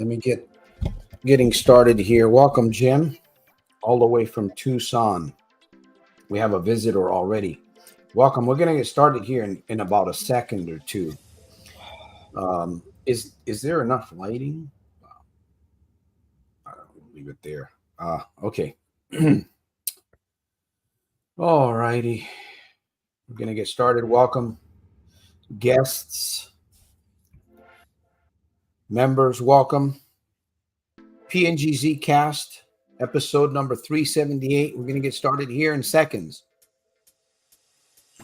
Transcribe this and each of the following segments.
Let me getting started here. Welcome, Jim, all the way from Tucson. We have a visitor already. Welcome. We're going to get started here in about a second or two. Is there enough lighting? I'll leave it there. Okay. All righty. We're going to get started. Welcome, guests, members. Welcome. PNGZCast, episode number 378. We're going to get started here in seconds.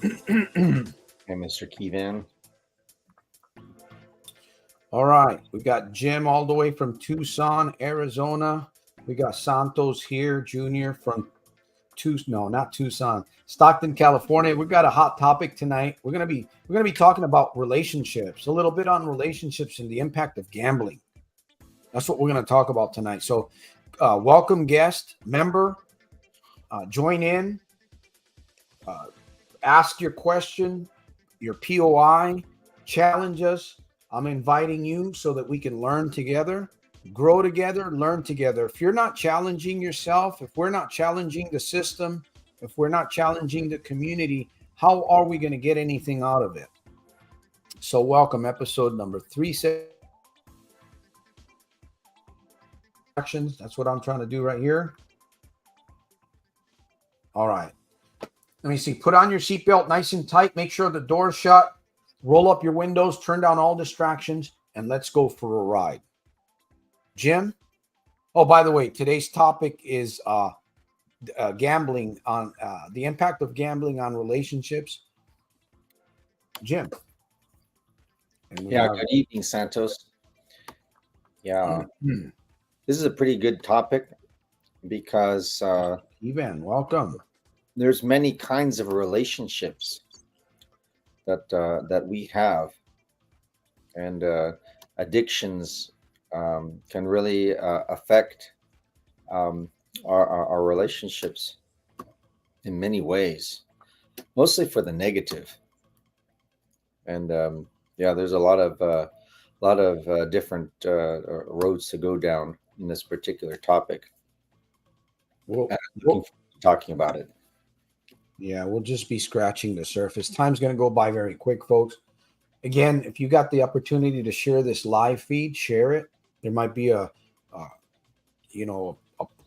Hey, Mr. Keevan. All right. We got Jim all the way from Tucson, Arizona. We got Santos here, Junior from not Tucson, Stockton, California. We've got a hot topic tonight. We're gonna be talking about relationships, a little bit on relationships and the impact of gambling. That's what we're going to talk about tonight. So welcome, guest, member, join in, ask your question, your P.O.I, challenge us. I'm inviting you so that we can learn together, grow together, learn together. If you're not challenging yourself, if we're not challenging the system, if we're not challenging the community, how are we going to get anything out of it? So welcome, episode number 378. That's what I'm trying to do right here. All right. Let me see. Put on your seatbelt nice and tight. Make sure the door's shut. Roll up your windows. Turn down all distractions. And let's go for a ride. Jim? Oh, by the way, today's topic is gambling on the impact of gambling on relationships. Jim? Yeah, good evening, Santos. Yeah. Mm-hmm. This is a pretty good topic because Evan, welcome. There's many kinds of relationships that we have, and addictions can really affect our relationships in many ways, mostly for the negative. And there's a lot of different roads to go down in this particular topic. Well, talking about it. Yeah, we'll just be scratching the surface. Time's going to go by very quick, folks. Again, if you got the opportunity to share this live feed, share it. There might be an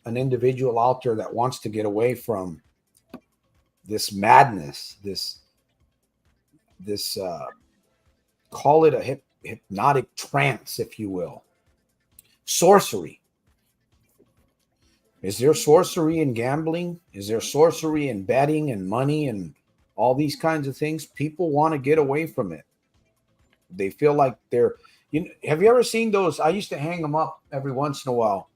individual out there that wants to get away from this madness, this call it a hypnotic trance, if you will. Sorcery. Is there sorcery in gambling? Is there sorcery in betting and money and all these kinds of things? People want to get away from it. They feel like they're, have you ever seen those? I used to hang them up every once in a while.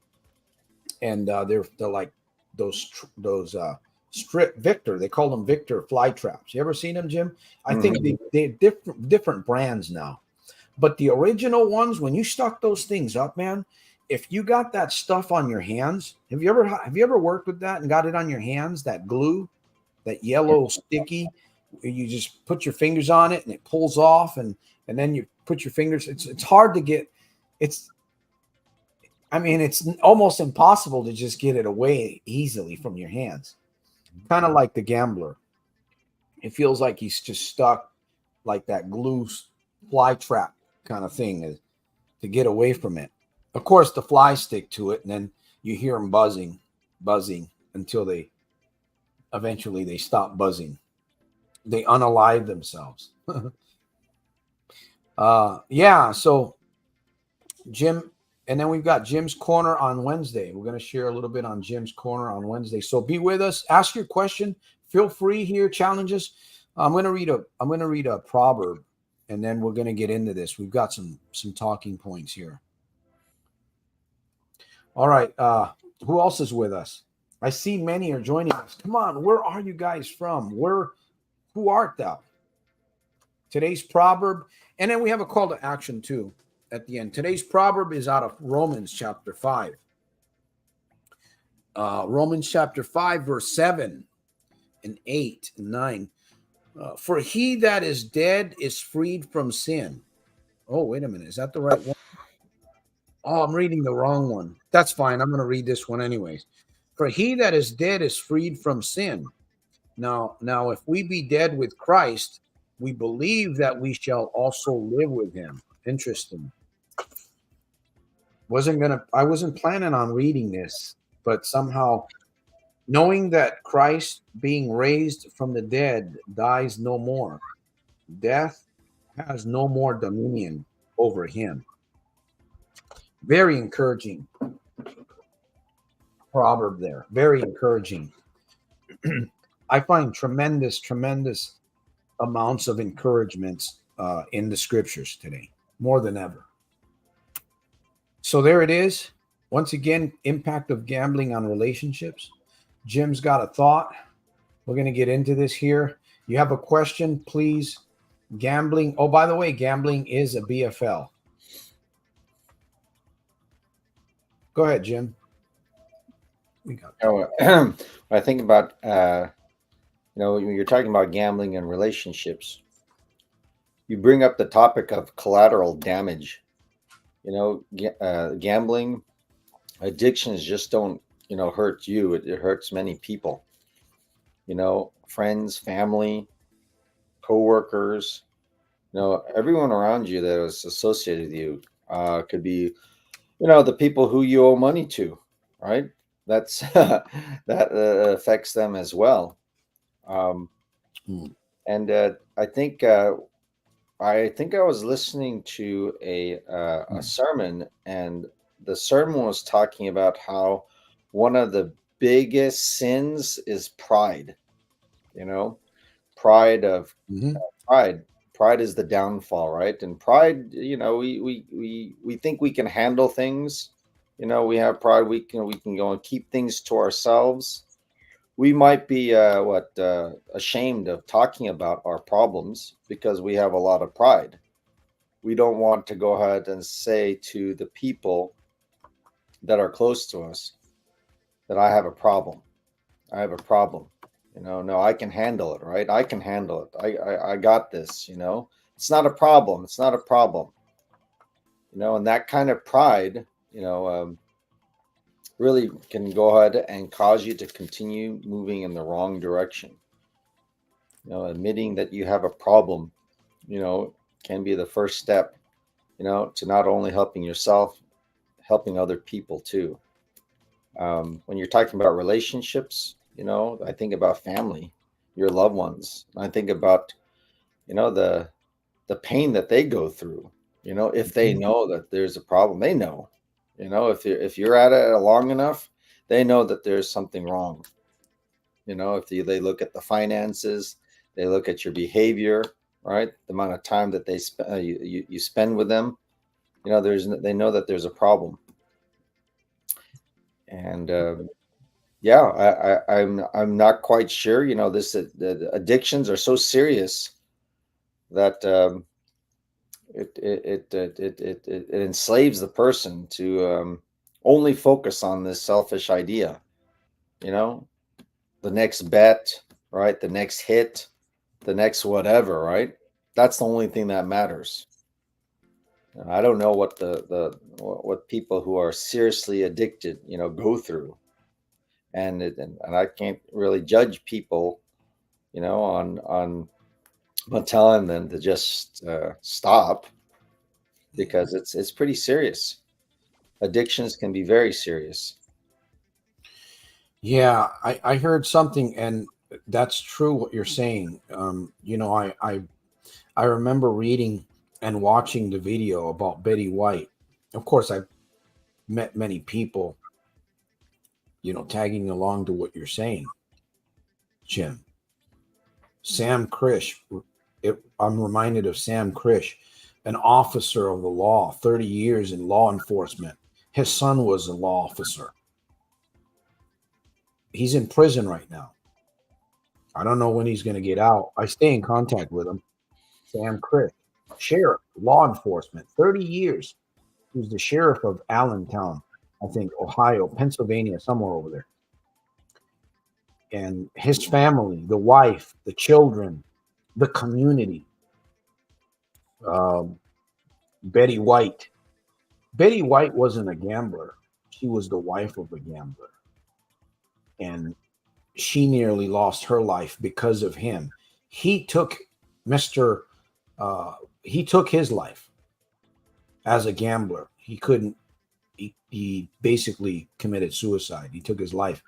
And they're like those strip Victor. They call them Victor fly traps. You ever seen them, Jim? I think they're different brands now. But the original ones, when you stuck those things up, man, if you got that stuff on your hands, have you ever worked with that and got it on your hands, that glue, that yellow sticky, you just put your fingers on it and it pulls off and then you put your fingers, it's hard to get, it's almost impossible to just get it away easily from your hands. Kind of like the gambler. It feels like he's just stuck like that glue fly trap kind of thing to get away from it. Of course, the flies stick to it, and then you hear them buzzing until they eventually stop buzzing. They unalive themselves. So Jim, and then we've got Jim's Corner on Wednesday. We're going to share a little bit on Jim's Corner on Wednesday. So be with us. Ask your question. Feel free here. Challenge us. I'm going to read a proverb, and then we're going to get into this. We've got some talking points here. All right. Who else is with us? I see many are joining us. Come on. Where are you guys from? Who art thou? Today's proverb. And then we have a call to action too at the end. Today's proverb is out of Romans chapter 5. Romans chapter 5, verse 7 and 8 and 9. For he that is dead is freed from sin. Oh, wait a minute. Is that the right one? Oh, I'm reading the wrong one. That's fine. I'm going to read this one anyways. For he that is dead is freed from sin. Now, if we be dead with Christ, we believe that we shall also live with him. Interesting. I wasn't planning on reading this, but somehow knowing that Christ being raised from the dead dies no more, death has no more dominion over him. Very encouraging proverb there. Very encouraging. I find tremendous amounts of encouragements in the scriptures today, more than ever. So there it is. Once again, impact of gambling on relationships. Jim's got a thought. We're going to get into this here. You have a question, please. Gambling. Oh, by the way, gambling is a B.F.L. Go ahead, Jim. We got I think about when you're talking about gambling and relationships, you bring up the topic of collateral damage. Gambling addictions just don't hurt you. It hurts many people. Friends, family, co-workers, everyone around you that is associated with you could be the people who you owe money to, right? That's that affects them as well. And I think I was listening to a sermon, and the sermon was talking about how one of the biggest sins is pride. Pride of pride. Pride is the downfall, right? And pride, we think we can handle things. We have pride. We can go and keep things to ourselves. We might be ashamed of talking about our problems because we have a lot of pride. We don't want to go ahead and say to the people that are close to us that I have a problem. I have a problem. No, I can handle it, right? I can handle it. I got this. It's not a problem. It's not a problem. And that kind of pride, really can go ahead and cause you to continue moving in the wrong direction. Admitting that you have a problem, can be the first step, to not only helping yourself, helping other people too. When you're talking about relationships, I think about family, your loved ones. I think about, the pain that they go through, if they know that there's a problem, they know. If you're at it long enough, they know that there's something wrong. If they look at the finances, they look at your behavior, right? The amount of time that you spend with them, they know that there's a problem. And I'm not quite sure. The addictions are so serious that it enslaves the person to only focus on this selfish idea. The next bet, right? The next hit, the next whatever, right? That's the only thing that matters. I don't know what what people who are seriously addicted, go through, and I can't really judge people, on telling them to just stop, because it's pretty serious. Addictions can be very serious. Yeah, I heard something, and that's true what you're saying. I remember reading and watching the video about Betty White. Of course, I've met many people, tagging along to what you're saying, Jim. Sam Krish. I'm reminded of Sam Krish, an officer of the law, 30 years in law enforcement. His son was a law officer. He's in prison right now. I don't know when he's going to get out. I stay in contact with him. Sam Krish, sheriff, law enforcement, 30 years. He was the sheriff of Allentown, I think, Ohio, Pennsylvania, somewhere over there. And his family, the wife, the children, the community. Betty White, Betty White wasn't a gambler. She was the wife of a gambler. And she nearly lost her life because of him. He took Mr. He took his life as a gambler. He couldn't, he basically committed suicide. He took his life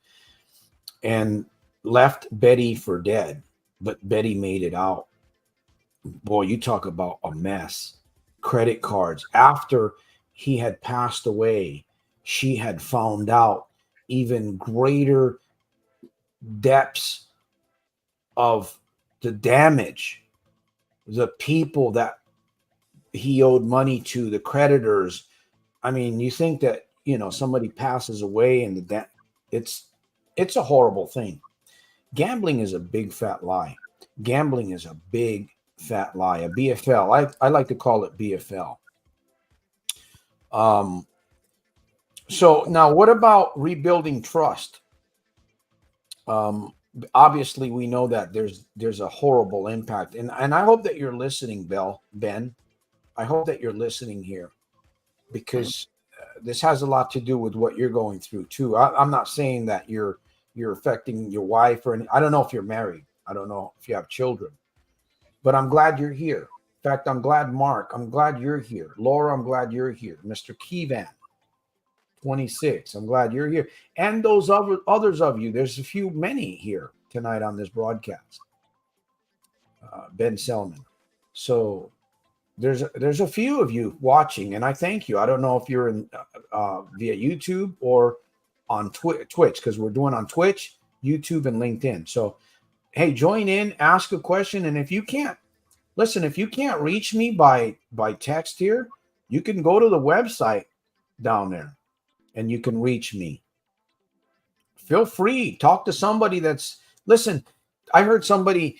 and left Betty for dead. But Betty made it out. Boy, you talk about a mess. Credit cards. After he had passed away, she had found out even greater depths of the damage, the people that he owed money to, the creditors. I mean, you think that, somebody passes away and it's a horrible thing. Gambling is a big fat lie. Gambling is a big fat lie. A B.F.L. I like to call it B.F.L. So now what about rebuilding trust? Obviously we know that there's a horrible impact, and I hope that you're listening, Ben. I hope that you're listening here, because this has a lot to do with what you're going through too. I'm not saying that you're affecting your wife or any, I don't know if you're married. I don't know if you have children, but I'm glad you're here. In fact, I'm glad, Mark, I'm glad you're here. Laura, I'm glad you're here. Mr. Kevan, 26, I'm glad you're here. And those others of you, there's many here tonight on this broadcast. Ben Selman. So there's a few of you watching, and I thank you. I don't know if you're in via YouTube or on Twitch, because we're doing on Twitch, YouTube, and LinkedIn. So, hey, join in, ask a question, and if you can't reach me by text here, you can go to the website down there, and you can reach me. Feel free, talk to somebody listen. I heard somebody.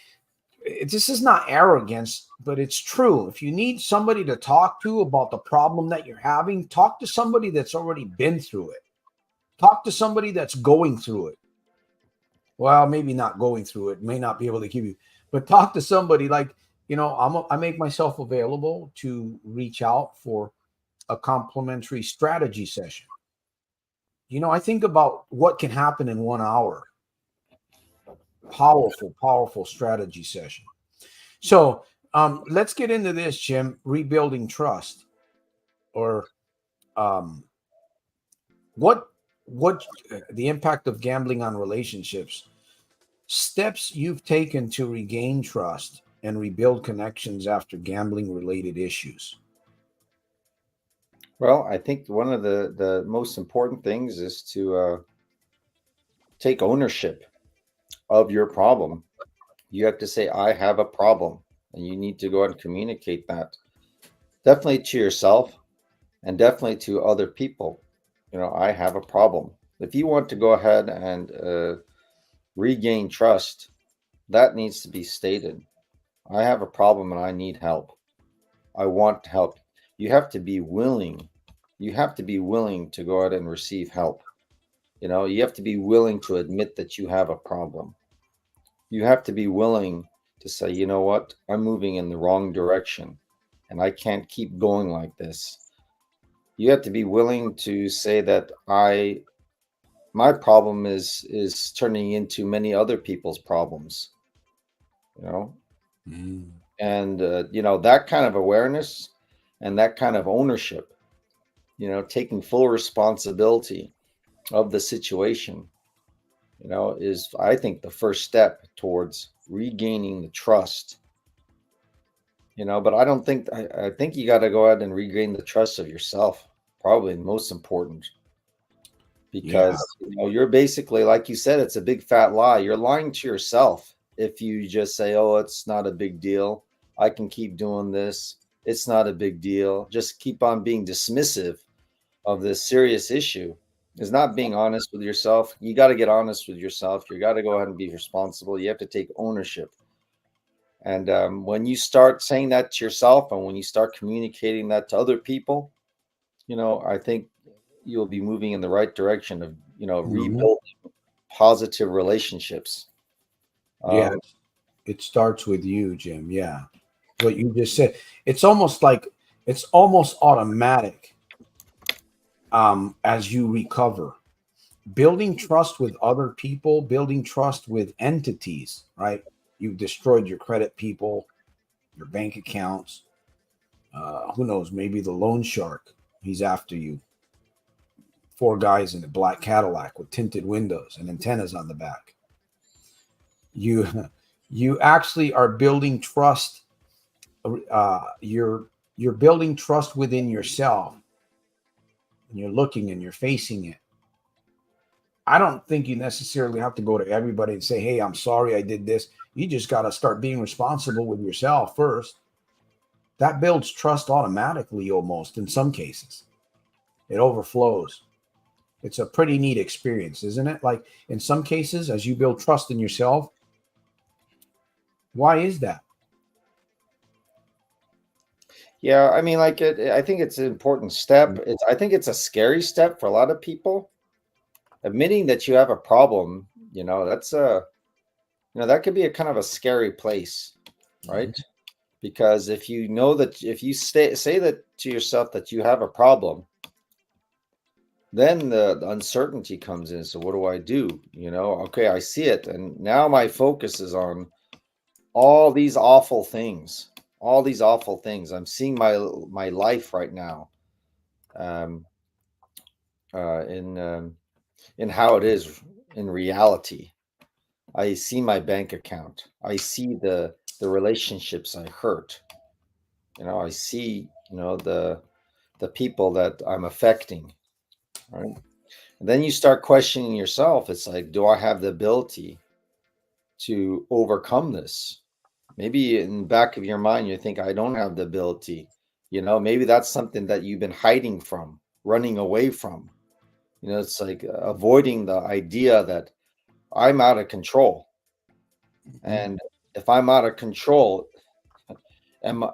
This is not arrogance, but it's true. If you need somebody to talk to about the problem that you're having, talk to somebody that's already been through it. Talk to somebody that's going through it. Well, maybe not going through it, may not be able to give you, but talk to somebody like, I make myself available to reach out for a complimentary strategy session. I think about what can happen in 1 hour. Powerful strategy session. So let's get into this, Jim. Rebuilding trust, or what the impact of gambling on relationships. Steps you've taken to regain trust and rebuild connections after gambling related issues. Well, I think one of the most important things is to take ownership of your problem. You have to say, I have a problem, and you need to go out and communicate that. Definitely to yourself, and definitely to other people. I have a problem. If you want to go ahead and regain trust, that needs to be stated. I have a problem and I need help. I want help. You have to be willing. You have to be willing to go out and receive help. You have to be willing to admit that you have a problem. You have to be willing to say, you know what, I'm moving in the wrong direction and I can't keep going like this. You have to be willing to say that my problem is turning into many other people's problems, and that kind of awareness and that kind of ownership, taking full responsibility of the situation, is, I think, the first step towards regaining the trust. But I don't think, I think you got to go ahead and regain the trust of yourself, probably the most important, because you're basically, like you said, it's a big fat lie. You're lying to yourself if you just say, oh, it's not a big deal, I can keep doing this, it's not a big deal, just keep on being dismissive of this serious issue. Is not being honest with yourself. You got to get honest with yourself. You got to go ahead and be responsible. You have to take ownership. And when you start saying that to yourself, and when you start communicating that to other people, I think you'll be moving in the right direction of, rebuilding positive relationships. It starts with you, Jim. Yeah. What you just said. It's almost automatic. as you recover. Building trust with other people, building trust with entities, right? You've destroyed your credit people, your bank accounts. Who knows? Maybe the loan shark. He's after you. Four guys in a black Cadillac with tinted windows and antennas on the back. You, you actually are building trust. You're building trust within yourself, and you're looking and you're facing it. I don't think you necessarily have to go to everybody and say, "Hey, I'm sorry I did this." You just got to start being responsible with yourself first. That builds trust automatically, almost in some cases. It overflows. It's a pretty neat experience, isn't it? Like in some cases, as you build trust in yourself, why is that? Yeah, I mean, like I think it's an important step. I think it's a scary step for a lot of people. Admitting that you have a problem, that's that could be a kind of a scary place, right? Because if you know that if you say that to yourself that you have a problem, then the uncertainty comes in. So what do I do? Okay, I see it, and now my focus is on all these awful things. All these awful things. I'm seeing my life right now, um, in how it is in reality. I see my bank account. I see the relationships I hurt. I see the people that I'm affecting. Right. And then you start questioning yourself. It's like, do I have the ability to overcome this? Maybe in the back of your mind, you think, I don't have the ability. Maybe that's something that you've been hiding from, running away from. It's like avoiding the idea that I'm out of control. And if I'm out of control, am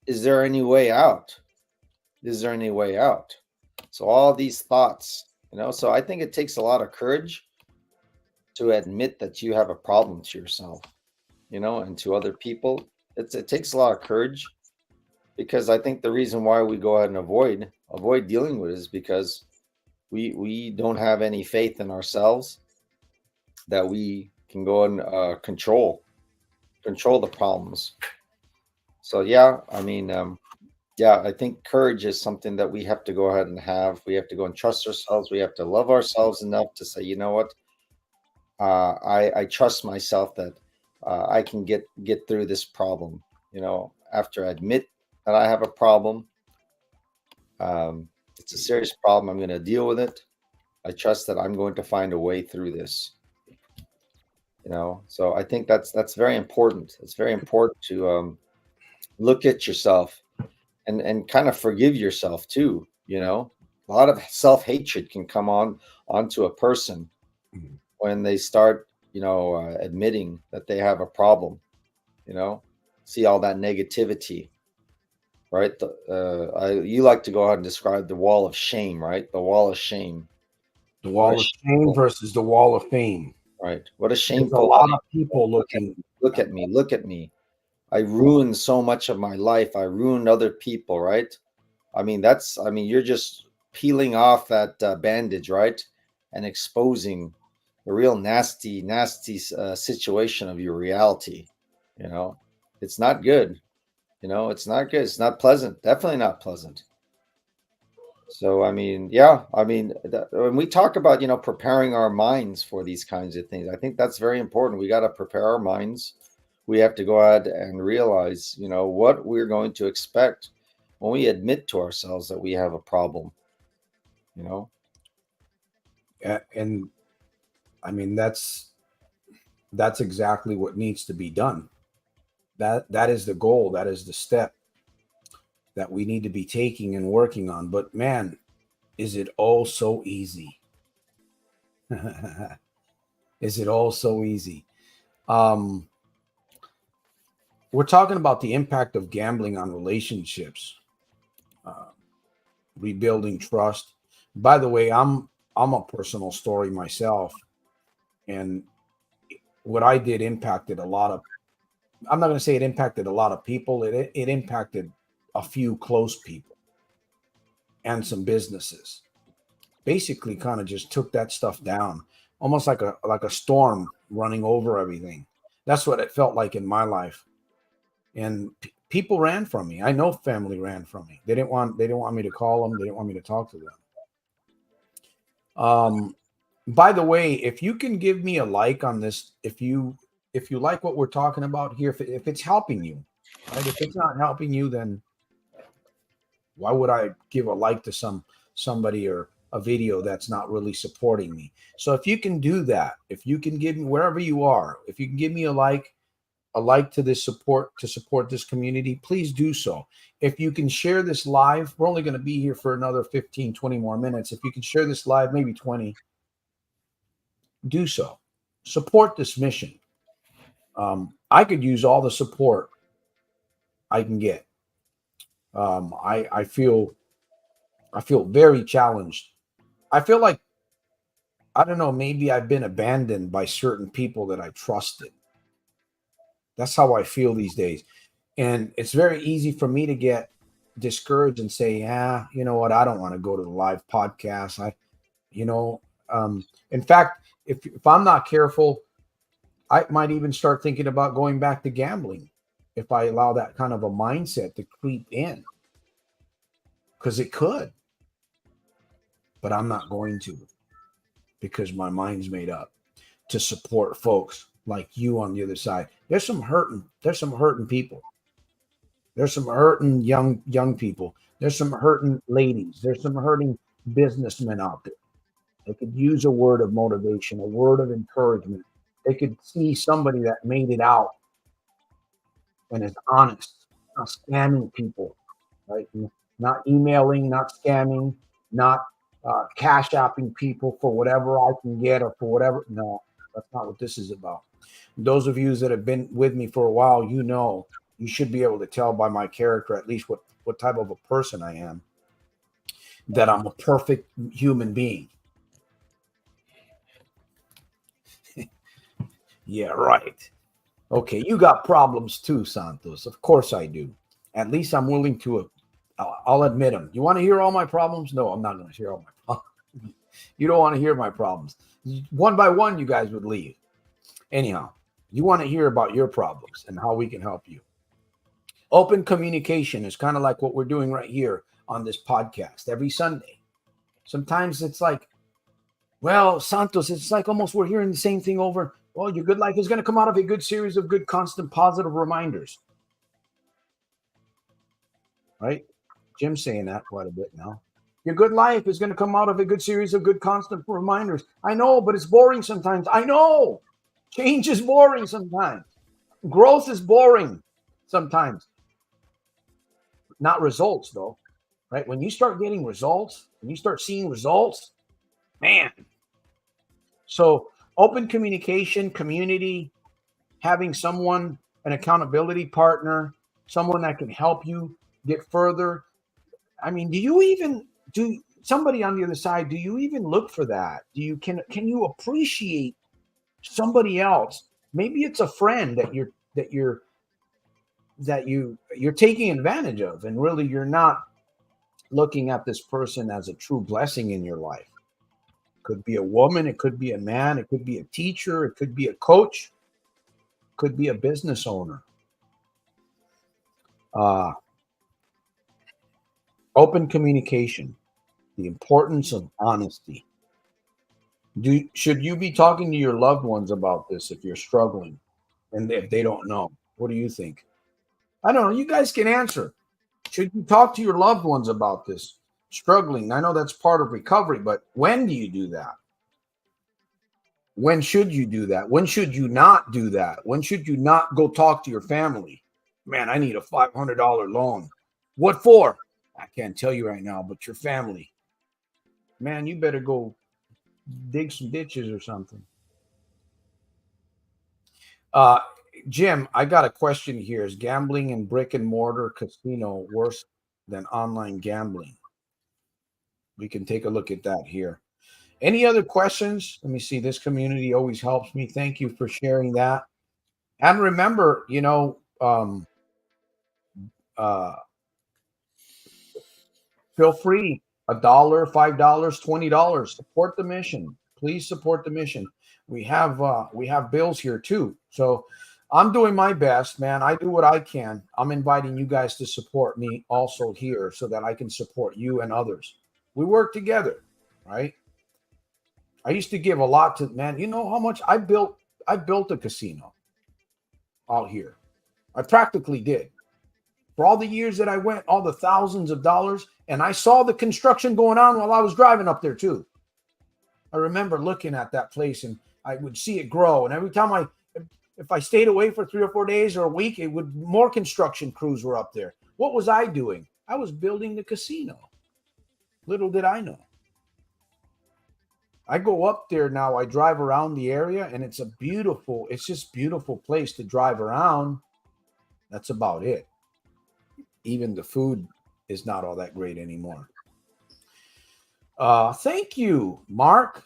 is there any way out? Is there any way out? So all these thoughts, so I think it takes a lot of courage to admit that you have a problem to yourself, and to other people. It takes a lot of courage, because I think the reason why we go ahead and avoid dealing with it is because we don't have any faith in ourselves that we can go and control the problems. So yeah, I mean, yeah, I think courage is something that we have to go ahead and have. We have to go and trust ourselves. We have to love ourselves enough to say, you know what, I trust myself that I can get through this problem. After I admit that I have a problem, it's a serious problem. I'm going to deal with it. I trust that I'm going to find a way through this. So I think that's very important. It's very important to look at yourself and kind of forgive yourself too. A lot of self-hatred can come onto a person when they start admitting that they have a problem. you know See all that negativity, right? You like to go ahead and describe the wall of shame, right? The wall of shame. The What a wall of shame shameful, versus the wall of fame. right? What a There's a shameful lot thing. of people Look at looking. me, look at me, look at me. I ruined so much of my life. I ruined other people, right? I mean, you're just peeling off that bandage, right? And exposing the real nasty, nasty situation of your reality. You know, it's not good. It's not good. It's not pleasant. Definitely not pleasant. So, I mean, yeah, I mean, when we talk about, preparing our minds for these kinds of things, I think that's very important. We got to prepare our minds. We have to go ahead and realize, what we're going to expect when we admit to ourselves that we have a problem, you know? And I mean, that's exactly what needs to be done. That is the goal. That is the step that we need to be taking and working on. But man, is it all so easy? Is it all so easy? Um, we're talking about the impact of gambling on relationships, uh, rebuilding trust. By the way, I'm a personal story myself, and what I did impacted a lot of. I'm not going to say it impacted a lot of people. It impacted a few close people and some businesses. basically kind of just took that stuff down, almost like a storm running over everything. That's what it felt like in my life. And people ran from me. I know family ran from me. They didn't want me to call them. They didn't want me to talk to them. By the way, if you can give me a like on this, if you like what we're talking about here, if it's helping you, right? If it's not helping you, then why would I give a like to somebody or a video that's not really supporting me? So if you can do that, if you can give me, wherever you are, if you can give me a like to this support, to support this community, please do so. If you can share this live, we're only going to be here for another 15, 20 more minutes. If you can share this live, maybe 20, do so. Support this mission. I could use all the support I can get. I feel very challenged. I feel like, I don't know, maybe I've been abandoned by certain people that I trusted. That's how I feel these days. And it's very easy for me to get discouraged and say, yeah, you know what, I don't want to go to the live podcast. You know, in fact, if I'm not careful, I might even start thinking about going back to gambling if I allow that kind of a mindset to creep in, because it could, but I'm not going to, because my mind's made up to support folks like you on the other side. There's some hurting people. There's some hurting young people. There's some hurting ladies. There's some hurting businessmen out there. They could use a word of motivation, a word of encouragement. They could see somebody that made it out and is honest, not scamming people, right? Not emailing, not scamming, not cash apping people for whatever I can get or for whatever. No, that's not what this is about. Those of you that have been with me for a while, you should be able to tell by my character at least what type of a person I am, that I'm a perfect human being. Yeah, right. Okay, you got problems too, Santos. Of course I do. At least I'm willing to. I'll admit them. You want to hear all my problems? No, I'm not going to share all my problems. You don't want to hear my problems. One by one, you guys would leave. Anyhow, you want to hear about your problems and how we can help you. Open communication is kind of like what we're doing right here on this podcast every Sunday. Sometimes it's like, well, Santos, it's like almost we're hearing the same thing over. Well, your good life is going to come out of a good series of good, constant, positive reminders. Right? Jim's saying that quite a bit now. Your good life is going to come out of a good series of good, constant reminders. I know, but it's boring sometimes. I know. Change is boring sometimes. Growth is boring sometimes. Not results, though. Right? When you start getting results, when you start seeing results, man. So open communication, community, having someone, an accountability partner, someone that can help you get further. I mean, do somebody on the other side, do you even look for that? Can you appreciate somebody else? Maybe it's a friend that you're taking advantage of, and really you're not looking at this person as a true blessing in your life. Could be a woman, it could be a man, it could be a teacher, it could be a coach, could be a business owner. Uh, Open communication, the importance of honesty. Should you be talking to your loved ones about this if you're struggling and if they don't know? What do you think? I don't know. You guys can answer. Should you talk to your loved ones about this? Struggling. I know that's part of recovery, but when do you do that? When should you do that? When should you not do that? When should you not go talk to your family? Man, I need a $500 loan. What for? I can't tell you right now, but your family. Man, you better go dig some ditches or something. Uh, Jim, I got a question here. Is gambling in brick and mortar casino worse than online gambling? We can take a look at that here. Any other questions? Let me see. This community always helps me. Thank you for sharing that. And remember, uh, feel free. $1, $5, $20. Support the mission. Please support the mission. We have bills here too. So I'm doing my best, man. I do what I can. I'm inviting you guys to support me also here so that I can support you and others. We work together, right? I used to give a lot to, man. You know how much I built a casino out here. I practically did. For all the years that I went, all the thousands of dollars, and I saw the construction going on while I was driving up there too. I remember looking at that place and I would see it grow. And every time if I stayed away for 3 or 4 days or a week, more construction crews were up there. What was I doing? I was building the casino. Little did I know. I go up there now. I drive around the area and it's just beautiful place to drive around. That's about it. Even the food is not all that great anymore. Thank you, Mark.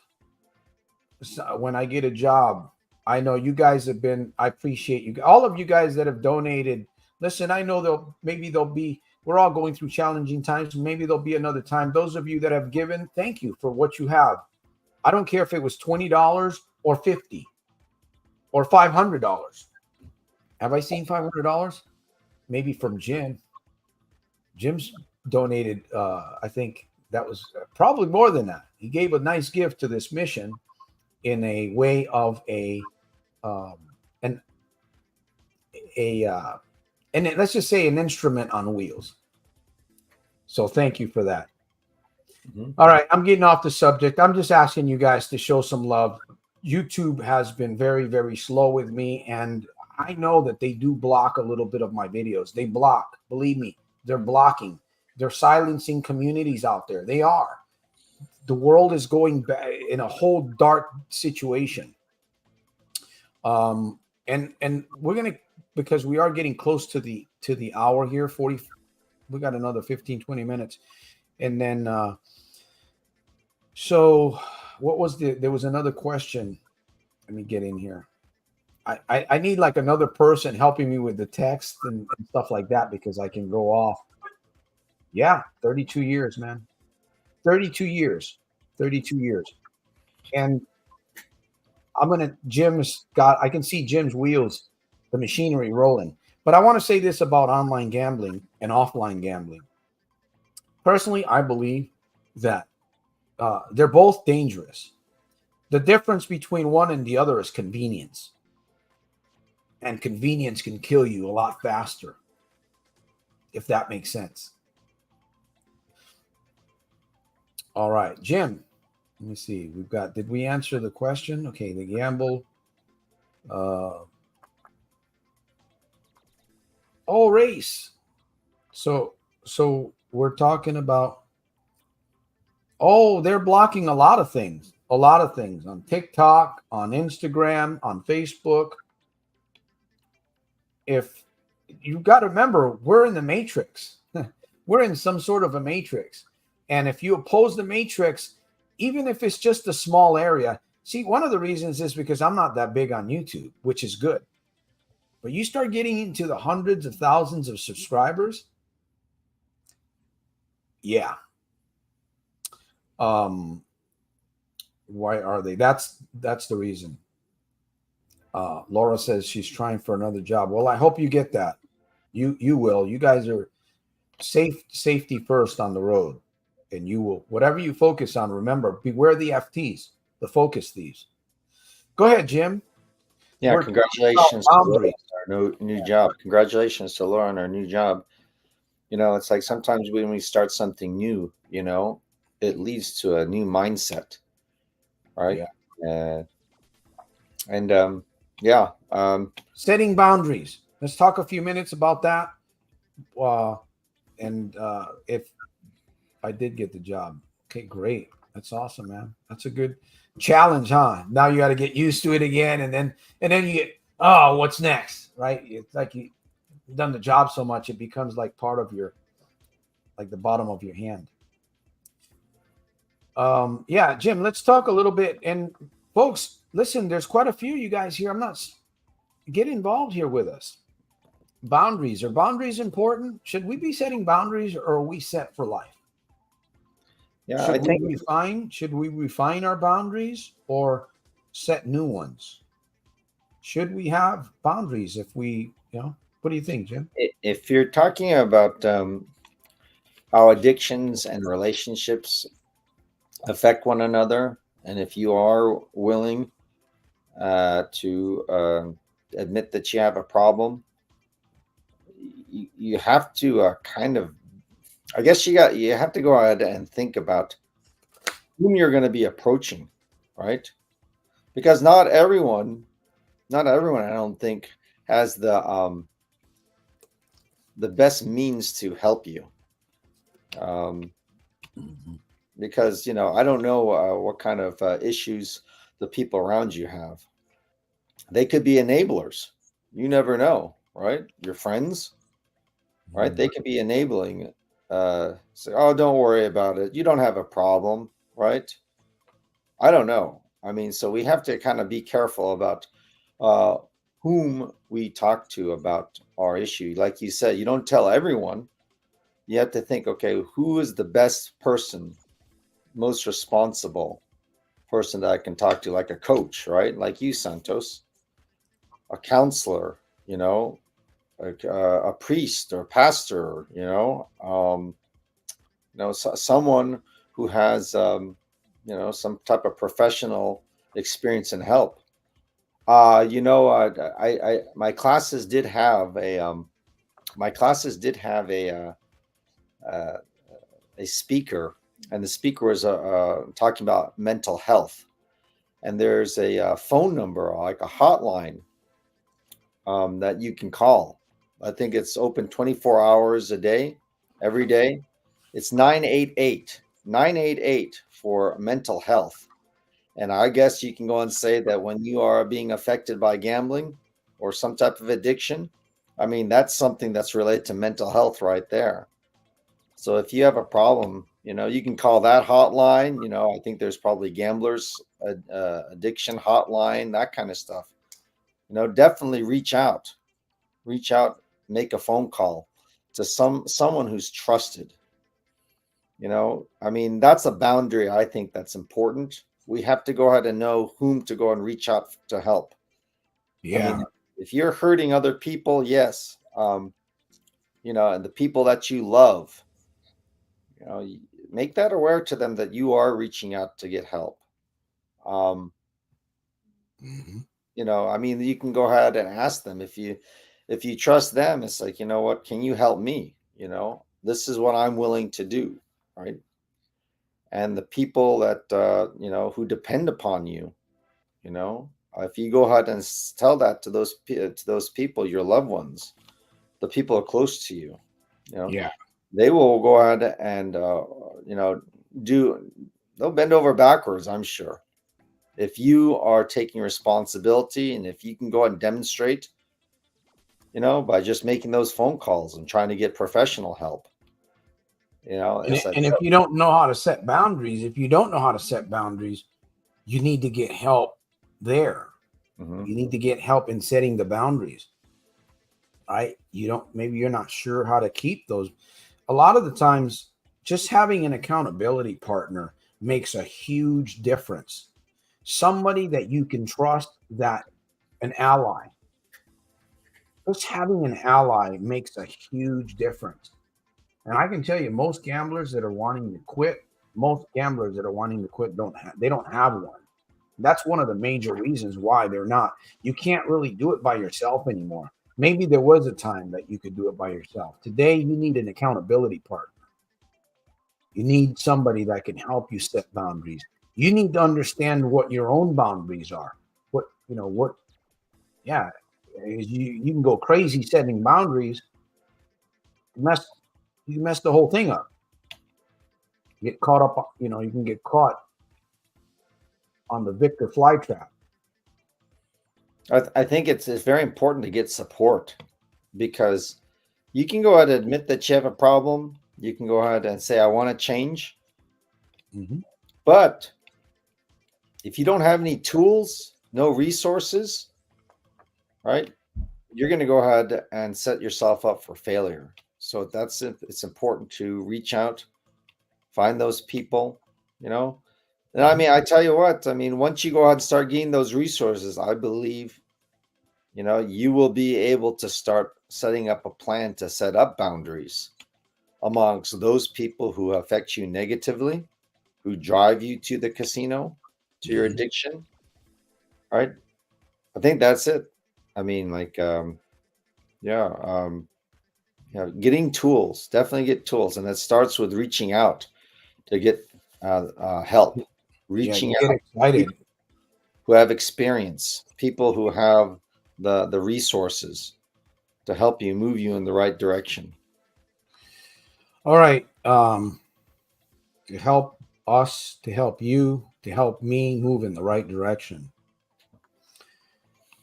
When I get a job, I know you guys I appreciate you. All of you guys that have donated. Listen, I know we're all going through challenging times. Maybe there'll be another time. Those of you that have given, thank you for what you have. I don't care if it was $20 or $50 or $500. Have I seen $500? Maybe from Jim. Jim's donated, I think that was probably more than that. He gave a nice gift to this mission in a way of let's just say an instrument on wheels. So thank you for that. Mm-hmm. All right, I'm getting off the subject. I'm just asking you guys to show some love. YouTube has been very, very slow with me, and I know that they do block a little bit of my videos. They block, believe me. They're blocking. They're silencing communities out there. They are. The world is going back in a whole dark situation. And we're gonna, because we are getting close to the hour here. 40. We got another 15, 20 minutes, and then. So, what was there was another question. Let me get in here. I need like another person helping me with the text and stuff like that because I can go off. Yeah, 32 years, man. 32 years. 32 years. And I can see Jim's wheels, the machinery rolling. But I want to say this about online gambling and offline gambling. Personally, I believe that they're both dangerous. The difference between one and the other is convenience. And convenience can kill you a lot faster, if that makes sense. All right, Jim. Let me see. Did we answer the question? Okay, the gamble. Race. So we're talking about, they're blocking a lot of things on TikTok, on Instagram, on Facebook. If you've got to remember, we're in the matrix. We're in some sort of a matrix. And if you oppose the matrix, even if it's just a small area, see, one of the reasons is because I'm not that big on YouTube, which is good. But you start getting into the hundreds of thousands of subscribers. Yeah. Why are they? That's the reason. Laura says she's trying for another job. Well, I hope you get that. You will. You guys are safety first on the road, and you will. Whatever you focus on, remember, beware the FTs, the focus thieves. Go ahead, Jim. Yeah, congratulations to Laura on our new job. Congratulations to Laura on our new job. You know, it's like sometimes when we start something new, you know, it leads to a new mindset, right? Yeah. Setting boundaries. Let's talk a few minutes about that. If I did get the job, okay, great. That's awesome, man. That's a good challenge, huh? Now you got to get used to it again, and then you get, what's next, right? It's like you've done the job so much, it becomes like part of your, like the bottom of your hand. Jim, let's talk a little bit. And folks, listen, there's quite a few of you guys here. Get involved here with us. Boundaries. Are boundaries important? Should we be setting boundaries, or are we set for life? Yeah, I think Should we refine our boundaries or set new ones? Should we have boundaries if we, what do you think, Jim? if you're talking about how addictions and relationships affect one another, and if you are willing to admit that you have a problem, you have to kind of, I guess you have to go ahead and think about whom you're going to be approaching, right? Because not everyone, I don't think, has the best means to help you. Um, Mhm. because I don't know what kind of issues the people around you have. They could be enablers. You never know, right? Your friends, right? Mhm. They could be enabling. Say, oh, don't worry about it. You don't have a problem, right? I don't know. I mean, so we have to kind of be careful about uh, whom we talk to about our issue. Like you said, you don't tell everyone. You have to think, okay, who is the best person, most responsible person that I can talk to, like a coach, right? Like you, Santos, a counselor, like a priest or pastor, someone who has, some type of professional experience and help. My classes did have uh, a speaker, and the speaker was talking about mental health. And there's a phone number, like a hotline, that you can call. I think it's open 24 hours a day, every day. It's 988 for mental health. And I guess you can go and say that when you are being affected by gambling or some type of addiction, I mean, that's something that's related to mental health right there. So if you have a problem, you can call that hotline. I think there's probably gamblers addiction hotline, that kind of stuff. Definitely reach out, make a phone call to someone who's trusted. I mean, that's a boundary I think that's important. We have to go ahead and know whom to go and reach out to help. I mean, Yeah. if you're hurting other people, yes, and the people that you love, make that aware to them that you are reaching out to get help. Um, Mhm. I mean, you can go ahead and ask them if you trust them. It's like, what, can you help me? This is what I'm willing to do, right? And the people that who depend upon you, if you go ahead and tell that to those people, your loved ones, the people are close to you, you know, Yeah. they will go ahead and do they'll bend over backwards, I'm sure, if you are taking responsibility, and if you can go and demonstrate, by just making those phone calls and trying to get professional help. And, It's like, and if you don't know how to set boundaries, if you don't know how to set boundaries, you need to get help there. mhm. You need to get help in setting the boundaries, right? Maybe you're not sure how to keep those. A lot of the times, just having an accountability partner makes a huge difference. Somebody that you can trust, that an ally. Just having an ally makes a huge difference. And I can tell you, most gamblers that are wanting to quit, they don't have one. That's one of the major reasons why they're not. You can't really do it by yourself anymore. Maybe there was a time that you could do it by yourself. Today, you need an accountability partner. You need somebody that can help you set boundaries. You need to understand what your own boundaries are. Yeah, you can go crazy setting boundaries, mess, you mess the whole thing up. Get caught up, you can get caught on the Victor fly trap. I think it's very important to get support, because you can go ahead and admit that you have a problem. You can go ahead and say, I want to change. Mhm. But if you don't have any tools, no resources, right, you're going to go ahead and set yourself up for failure. So it's important to reach out Find those people, you know. And I mean, I tell you what, I mean, once you go out and start getting those resources, I believe, you will be able to start setting up a plan to set up boundaries amongst those people who affect you negatively, who drive you to the casino, to your addiction. Right? I think that's it. I mean, like, yeah, getting tools, definitely get tools. And it starts with reaching out to get help, Yeah, reaching you get out to excited. people who have experience, people who have the resources to help you move you in the right direction. All right. To help us, to help you, to help me move in the right direction.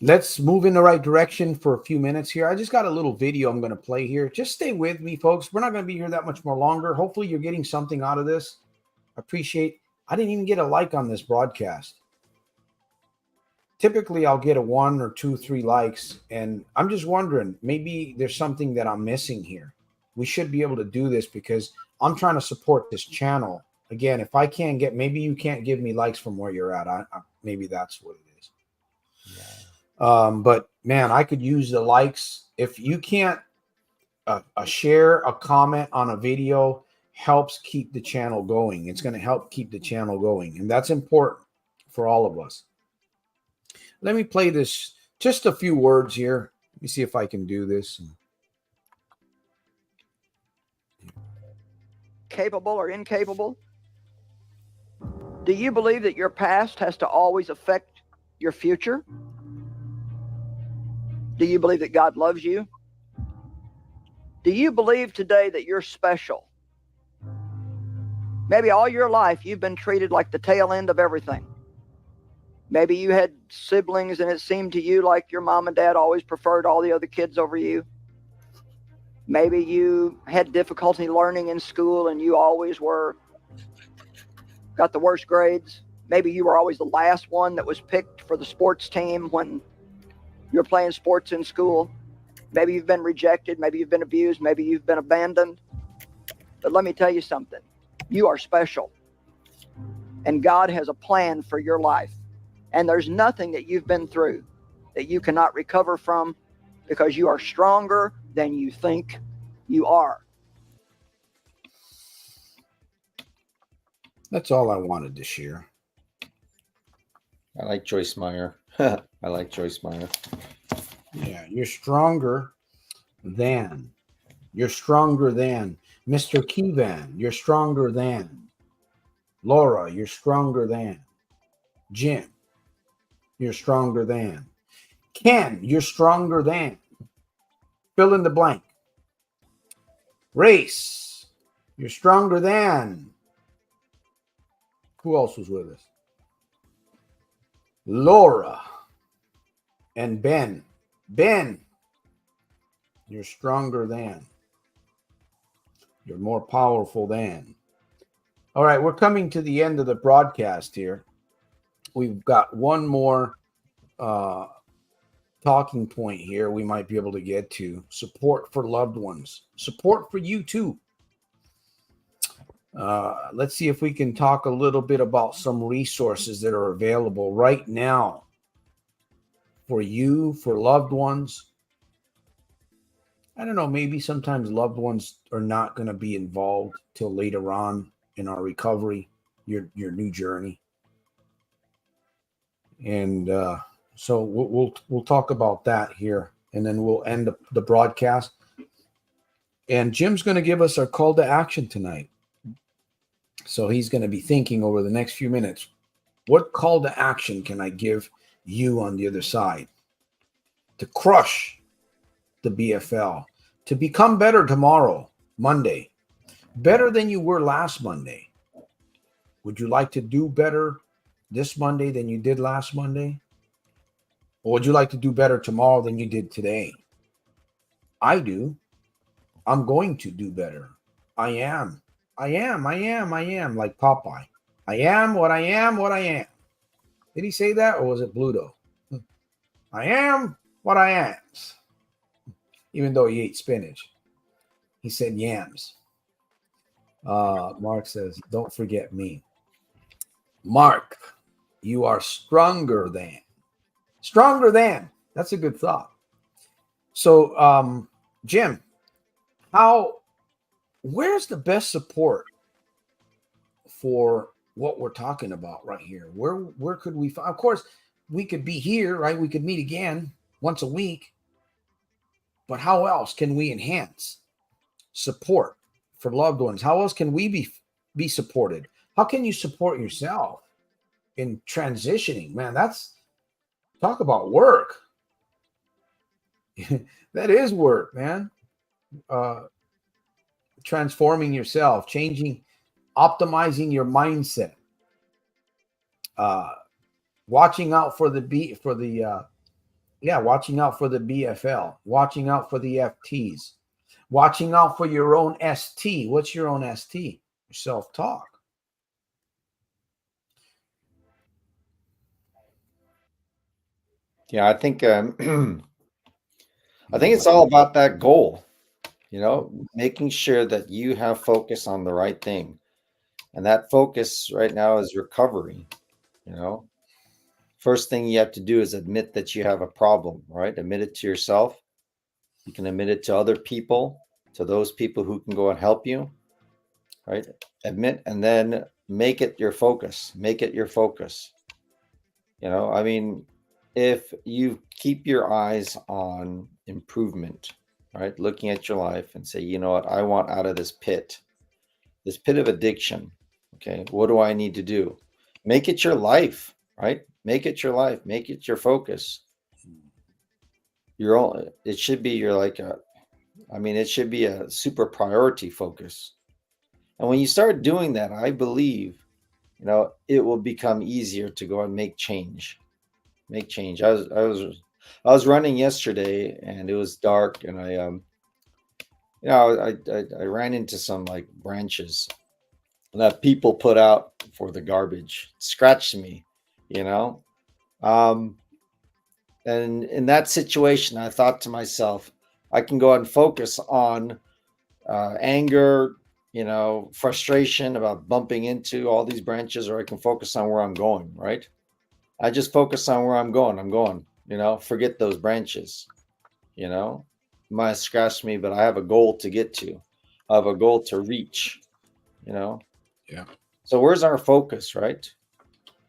Let's move in the right direction for a few minutes here. I just got a little video I'm going to play here. Just stay with me, folks. We're not going to be here that much more longer. Hopefully, you're getting something out of this. Appreciate. I didn't even get a like on this broadcast. Typically, I'll get a 1 or 2, 3 likes, and I'm just wondering, maybe there's something that I'm missing here. We should be able to do this because I'm trying to support this channel. Again, if I can't get, maybe you can't give me likes from where you're at. Maybe that's what it is. But man, I could use the likes. If you can't, a share, a comment on a video helps keep the channel going. It's going to help keep the channel going, and that's important for all of us. Let me play this, just a few words here. Let me see if I can do this. Capable or incapable? Do you believe that your past has to always affect your future? Do you believe that God loves you? Do you believe today that you're special? Maybe all your life you've been treated like the tail end of everything. Maybe you had siblings and it seemed to you like your mom and dad always preferred all the other kids over you. Maybe you had difficulty learning in school and you always got the worst grades. Maybe you were always the last one that was picked for the sports team when you were playing sports in school. Maybe you've been rejected. Maybe you've been abused. Maybe you've been abandoned. But let me tell you something. You are special. And God has a plan for your life. And there's nothing that you've been through that you cannot recover from because you are stronger than you think you are. That's all I wanted to share. I like Joyce Meyer. I like Joyce Meyer. Yeah, you're stronger than. You're stronger than. Mr. Kevan, you're stronger than. Laura, you're stronger than. Jim, you're stronger than. Ken, you're stronger than. Fill in the blank. Race, you're stronger than. Who else was with us? Laura and Ben. Ben, you're stronger than. You're more powerful than. All right, we're coming to the end of the broadcast here. We've got one more talking point here we might be able to get to. Support for loved ones. Support for you too. Let's see if we can talk a little bit about some resources that are available right now for you, for loved ones. I don't know, maybe sometimes loved ones are not going to be involved till later on in our recovery, your new journey. And so we'll talk about that here, and then we'll end the broadcast. And Jim's going to give us our call to action tonight. So he's going to be thinking over the next few minutes, what call to action can I give you on the other side to crush the B.F.L, to become better tomorrow, Monday, better than you were last Monday? Would you like to do better this Monday than you did last Monday? Or would you like to do better tomorrow than you did today? I do. I'm going to do better. I am. Like Popeye. I am what I am, what I am. Did he say that, or was it Bluto? I am what I am. Even though he ate spinach, he said yams. Mark says, don't forget me. Mark, you are stronger than. Stronger than. That's a good thought. So, Jim, where's the best support for what we're talking about right here? Where could we find? Of course, we could be here, right? We could meet again once a week. But how else can we enhance support for loved ones? How else can we be supported? How can you support yourself in transitioning? Man, that's talk about work. That is work, man. Transforming yourself, optimizing your mindset, watching out for watching out for the B.F.L, watching out for the FTs, watching out for your own ST. What's your own ST? Self-talk. Yeah, I think I think it's all about that goal, making sure that you have focus on the right thing. And that focus right now is recovery. First thing you have to do is admit that you have a problem, right? Admit it to yourself. You can admit it to other people, to those people who can go and help you, right? Admit and then make it your focus. Make it your focus. I mean, if you keep your eyes on improvement, right? Looking at your life and say, you know what, I want out of this pit of addiction. Okay, what do I need to do? Make it your life, right? Make it your life. Make it your focus. It should be it should be a super priority focus. And when you start doing that, I believe, it will become easier to go and make change. I was running yesterday and it was dark and I ran into some like branches that people put out for the garbage. It scratched me, you know. Um, and in that situation, I thought to myself, I can go and focus on anger, frustration about bumping into all these branches, or I can focus on where I'm going, right? I just focus on where I'm going. Forget those branches, you know. Might scratch me, but I have a goal to get to. I have a goal to reach, you know. Yeah. So where's our focus, right?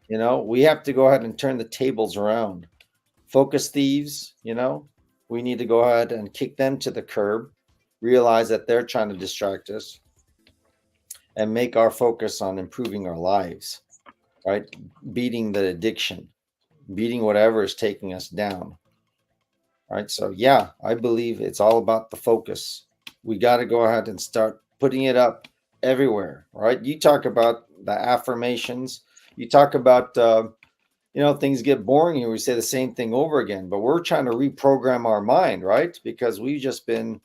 We have to go ahead and turn the tables around. Focus thieves, we need to go ahead and kick them to the curb, realize that they're trying to distract us, and make our focus on improving our lives, right? Beating the addiction, beating whatever is taking us down, right? So, yeah, I believe it's all about the focus. We got to go ahead and start putting it up everywhere, right? You talk about the affirmations, you talk about, things get boring and we say the same thing over again, but we're trying to reprogram our mind, right? Because we've just been,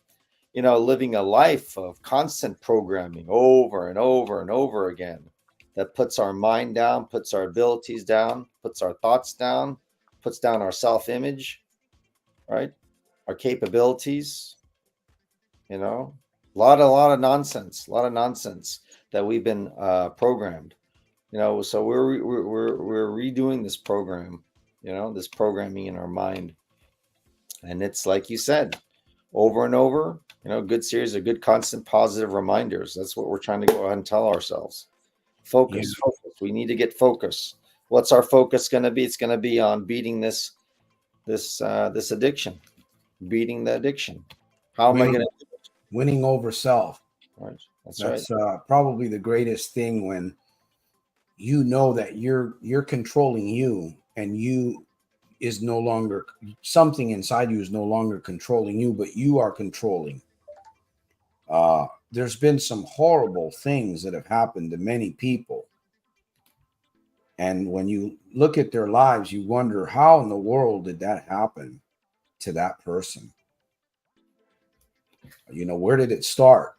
living a life of constant programming over and over and over again that puts our mind down, puts our abilities down, puts our thoughts down, puts down our self-image, right? Our capabilities, a lot of nonsense, that we've been programmed. So we're redoing this program, this programming in our mind, and it's like you said, over and over. Good series of good, constant, positive reminders. That's what we're trying to go ahead and tell ourselves. Focus. We need to get focus. What's our focus going to be? It's going to be on beating this addiction, beating the addiction. How am I going to do it? Winning over self. Right. That's right. Probably the greatest thing when you know that you're controlling you, and you is no longer, something inside you is no longer controlling you, but you are controlling. There's been some horrible things that have happened to many people. And when you look at their lives, you wonder, how in the world did that happen to that person? Where did it start?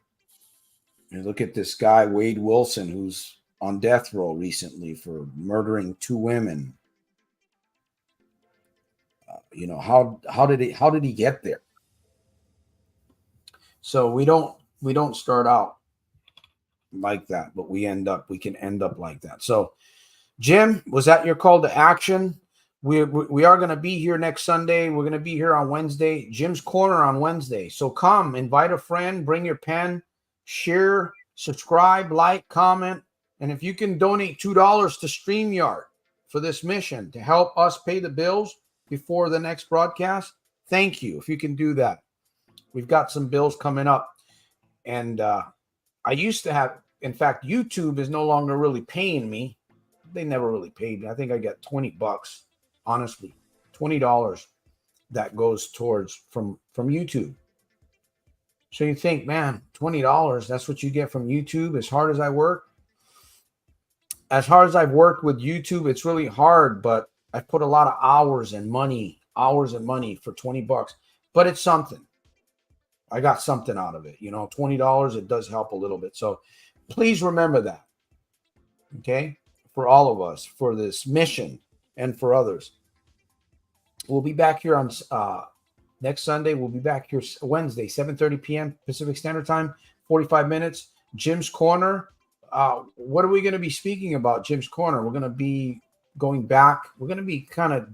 You look at this guy, Wade Wilson, who's on death row recently for murdering 2 women. How did he get there? So we don't start out like that, but we can end up like that. So, Jim, was that your call to action? We are going to be here next Sunday. We're going to be here on Wednesday. Jim's Corner on Wednesday. So come, invite a friend, bring your pen, share, subscribe, like, comment, and if you can donate $2 to StreamYard for this mission to help us pay the bills before the next broadcast, thank you. If you can do that, we've got some bills coming up, and I used to have. In fact, YouTube is no longer really paying me. They never really paid me. I think I get $20, honestly, $20 that goes towards from YouTube. So you think, man, $20, that's what you get from YouTube. As hard as I've worked with YouTube, it's really hard, but I put a lot of hours and money for $20, but it's something. I got something out of it. $20, it does help a little bit. So please remember that. Okay. For all of us, for this mission, and for others. We'll be back here on next Sunday. We'll be back here Wednesday, 7:30 p.m. Pacific Standard Time, 45 minutes. Jim's Corner. What are we going to be speaking about, Jim's Corner? We're going to be going back. We're going to be kind of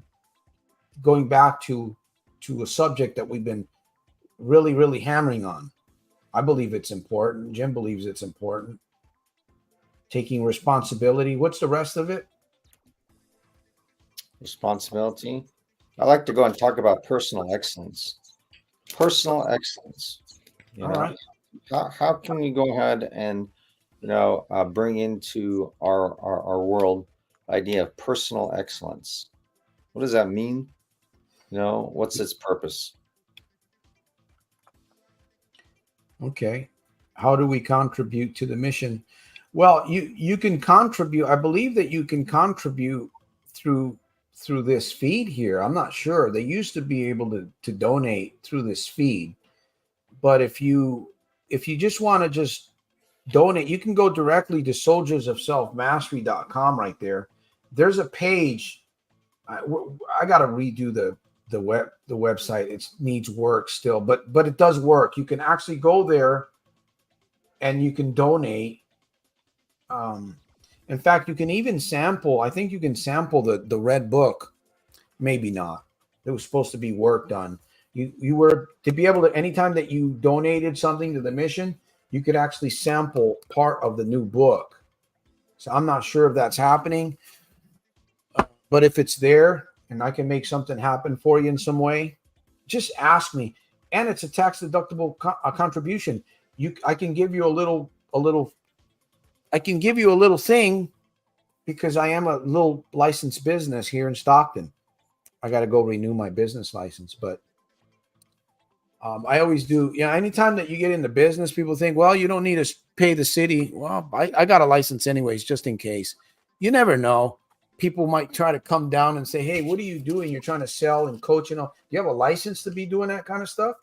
going back to a subject that we've been really, really hammering on. I believe it's important. Jim believes it's important. Taking responsibility. What's the rest of it? Responsibility. I like to go and talk about personal excellence. Personal excellence. All right. How can we go ahead and bring into our world the idea of personal excellence? What does that mean? What's its purpose? Okay. How do we contribute to the mission? Well, you can contribute. I believe that you can contribute through this feed here. I'm not sure. They used to be able to donate through this feed. But if you just want to just donate, you can go directly to soldiersofselfmastery.com right there. There's a page. I got to redo the website. It needs work still, but it does work. You can actually go there and you can donate. In fact, you can even sample. I think you can sample the red book. Maybe not. It was supposed to be work done. You were to be able to, anytime that you donated something to the mission, you could actually sample part of the new book. So I'm not sure if that's happening, but if it's there and I can make something happen for you in some way, just ask me. And it's a tax deductible contribution. I can give you a little. I can give you a little thing because I am a little licensed business here in Stockton. I got to go renew my business license, but I always do. Anytime that you get into business, people think, well, you don't need to pay the city. Well, I got a license anyways, just in case. You never know. People might try to come down and say, hey, what are you doing? You're trying to sell and coach. Do you have a license to be doing that kind of stuff?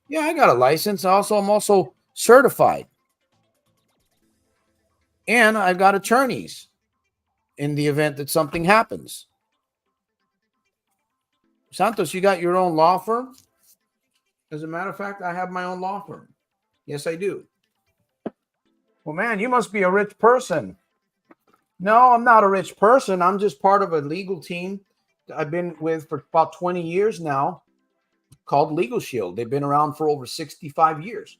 Yeah, I got a license. I'm also certified. And I've got attorneys in the event that something happens. Santos, you got your own law firm? As a matter of fact, I have my own law firm. Yes, I do. Well, man, you must be a rich person. No, I'm not a rich person. I'm just part of a legal team I've been with for about 20 years now called Legal Shield. They've been around for over 65 years.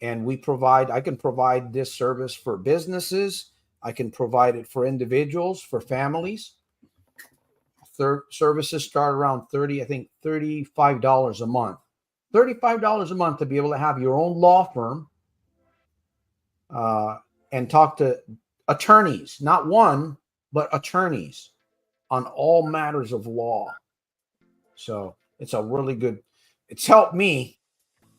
And I can provide this service for businesses. I can provide it for individuals, for families. Services start around $35 a month. $35 a month to be able to have your own law firm and talk to attorneys, not one, but attorneys on all matters of law. So it's a really good, it's helped me,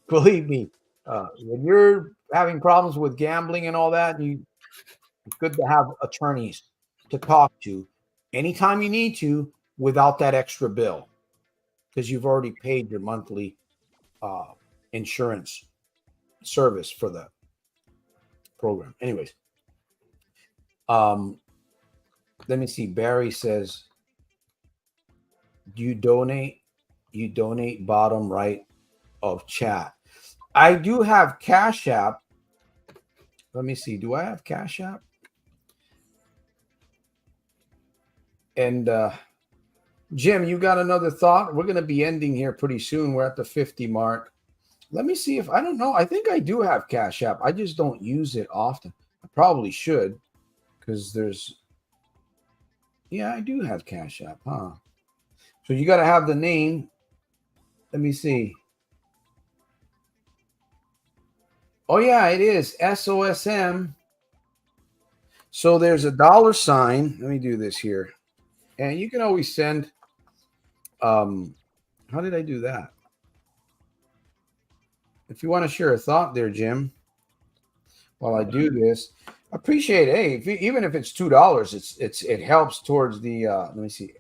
believe me. When you're having problems with gambling and all that, it's good to have attorneys to talk to anytime you need to without that extra bill because you've already paid your monthly insurance service for the program. Anyways, let me see. Barry says, do you donate? You donate bottom right of chat. I do have Cash App. Let me see. Do I have Cash App? And Jim, you got another thought? We're going to be ending here pretty soon. We're at the 50 mark. Let me see if I don't know. I think I do have Cash App. I just don't use it often. I probably should because I do have Cash App, huh? So you got to have the name. Let me see. Oh, yeah, it is SOSM. So there's a $sign. Let me do this here. And you can always send. How did I do that? If you want to share a thought there, Jim, while I do this, I appreciate it. Hey, even if it's $2, it helps towards the. Let me see,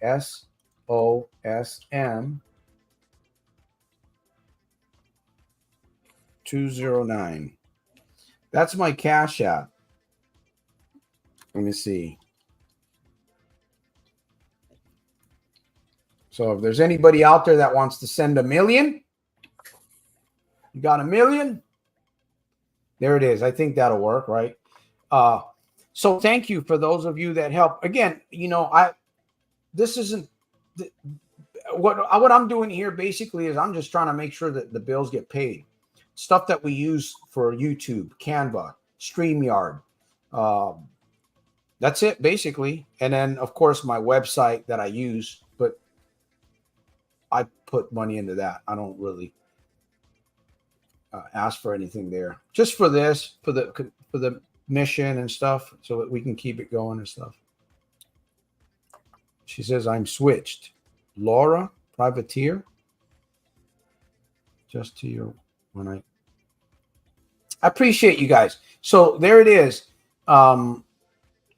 SOSM 209. That's my Cash App. Let me see. So if there's anybody out there that wants to send $1 million, you got $1 million? There it is. I think that'll work, right? So thank you for those of you that help. Again, this isn't what I'm doing here basically is I'm just trying to make sure that the bills get paid. Stuff that we use for YouTube, Canva, StreamYard. That's it basically. And then of course my website that I use, but I put money into that. I don't really ask for anything there. Just for this, for the mission and stuff, so that we can keep it going and stuff. She says I'm switched. Laura, privateer. Just to your I appreciate you guys. So there it is.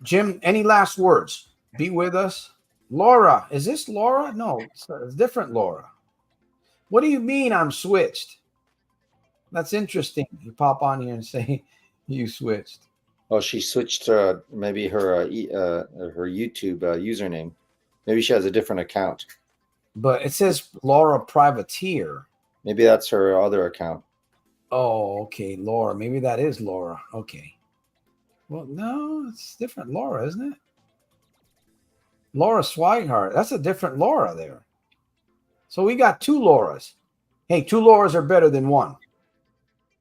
Jim, any last words? Be with us. Laura, is this Laura? No, it's a different Laura. What do you mean I'm switched? That's interesting. You pop on here and say you switched. Oh, she switched maybe her YouTube username. Maybe she has a different account. But it says Laura Privateer. Maybe that's her other account. Oh, okay, Laura. Maybe that is Laura. Okay. Well, no, it's different Laura, isn't it? Laura Swihart. That's a different Laura there. So we got two Lauras. Hey, two Lauras are better than one.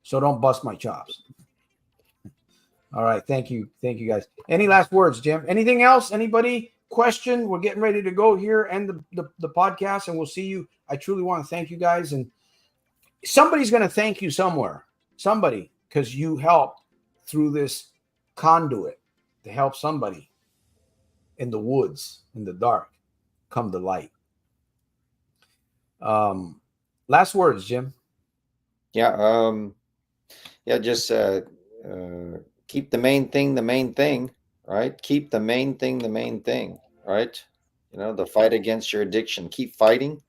So don't bust my chops. All right. Thank you. Thank you, guys. Any last words, Jim? Anything else? Anybody? Question? We're getting ready to go here and the podcast, and we'll see you. I truly want to thank you guys. And somebody's going to thank you somewhere. Somebody, because you helped through this conduit to help somebody in the woods, in the dark, come to light. Last words, Jim. Yeah. Just keep the main thing, right? Keep the main thing, right? The fight against your addiction. Keep fighting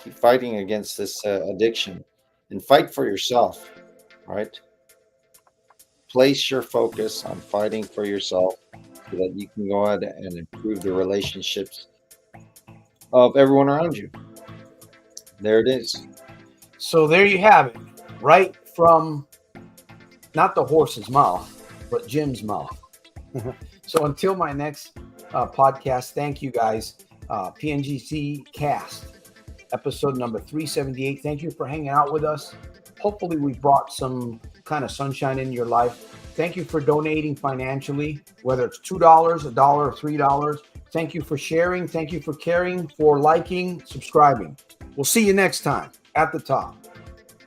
against this addiction, and fight for yourself, right? Place your focus on fighting for yourself so that you can go ahead and improve the relationships of everyone around you. There it is. So there you have it, right from not the horse's mouth, but Jim's mouth. So until my next podcast, thank you guys. PNGZCast, episode number 378. Thank you for hanging out with us. Hopefully we brought some kind of sunshine in your life. Thank you for donating financially, whether it's $2, $1, or $3. Thank you for sharing. Thank you for caring, for liking, subscribing. We'll see you next time at the top.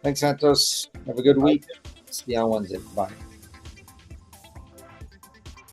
Thanks, Santos. Have a good week. See you on Wednesday. Bye.